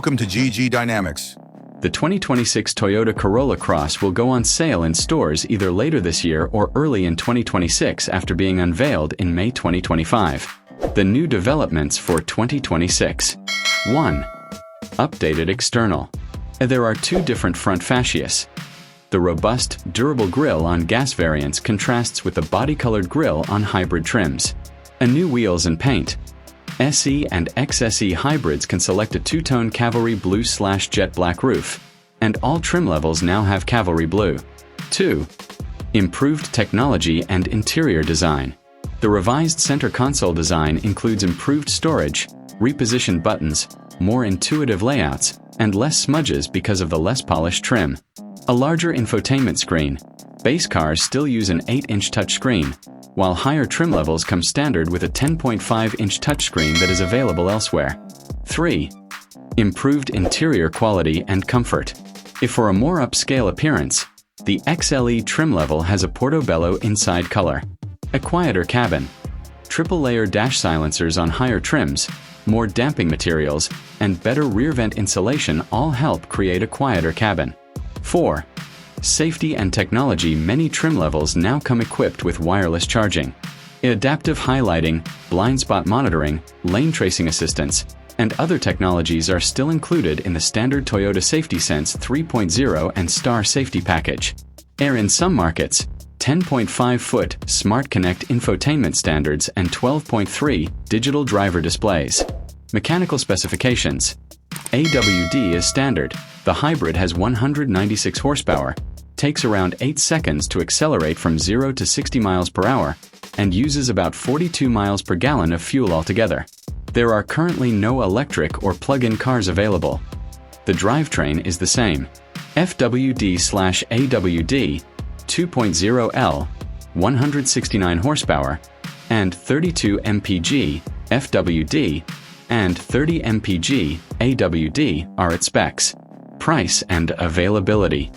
Welcome to GG Dynamics. The 2026 Toyota Corolla Cross will go on sale in stores either later this year or early in 2026 after being unveiled in May 2025. The new developments for 2026. 1. Updated external. There are two different front fascias. The robust, durable grille on gas variants contrasts with the body-colored grille on hybrid trims. A new wheels and paint. SE and XSE hybrids can select a two-tone Cavalry Blue / jet black roof, and all trim levels now have Cavalry Blue. 2. Improved technology and interior design. The revised center console design includes improved storage, repositioned buttons, more intuitive layouts, and less smudges because of the less polished trim. A larger infotainment screen. Base cars still use an 8-inch touchscreen, while higher trim levels come standard with a 10.5-inch touchscreen that is available elsewhere. 3. Improved interior quality and comfort. If for a more upscale appearance, the XLE trim level has a portobello inside color. A quieter cabin. Triple-layer dash silencers on higher trims, more damping materials, and better rear vent insulation all help create a quieter cabin. 4. Safety and technology. Many trim levels now come equipped with wireless charging. Adaptive highlighting, blind spot monitoring, lane tracing assistance, and other technologies are still included in the standard Toyota Safety Sense 3.0 and Star Safety Package. In some markets, 10.5-foot Smart Connect infotainment standards and 12.3 digital driver displays. Mechanical specifications. AWD is standard. The hybrid has 196 horsepower, takes around 8 seconds to accelerate from 0 to 60 miles per hour, and uses about 42 miles per gallon of fuel altogether. There are currently no electric or plug-in cars available. The drivetrain is the same. FWD/AWD, 2.0L, 169 horsepower, and 32 mpg, FWD, and 30 mpg, AWD are its specs. Price and availability.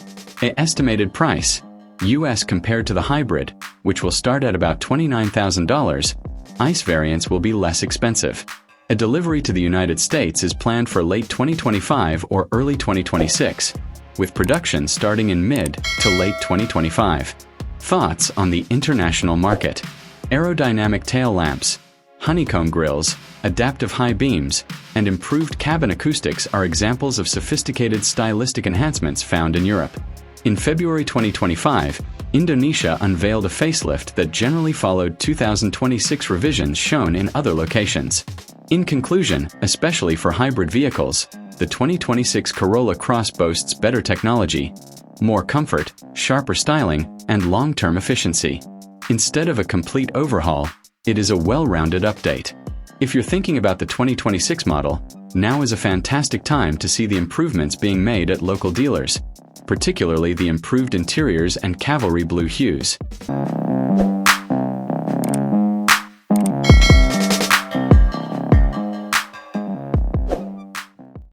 Estimated price. US compared to the hybrid, which will start at about $29,000, ICE variants will be less expensive. A delivery to the United States is planned for late 2025 or early 2026, with production starting in mid to late 2025. Thoughts on the international market. Aerodynamic tail lamps, honeycomb grilles, adaptive high beams, and improved cabin acoustics are examples of sophisticated stylistic enhancements found in Europe. In February 2025, Indonesia unveiled a facelift that generally followed 2026 revisions shown in other locations. In conclusion, especially for hybrid vehicles, the 2026 Corolla Cross boasts better technology, more comfort, sharper styling, and long-term efficiency. Instead of a complete overhaul, it is a well-rounded update. If you're thinking about the 2026 model, now is a fantastic time to see the improvements being made at local dealers, particularly the improved interiors and Cavalry Blue hues.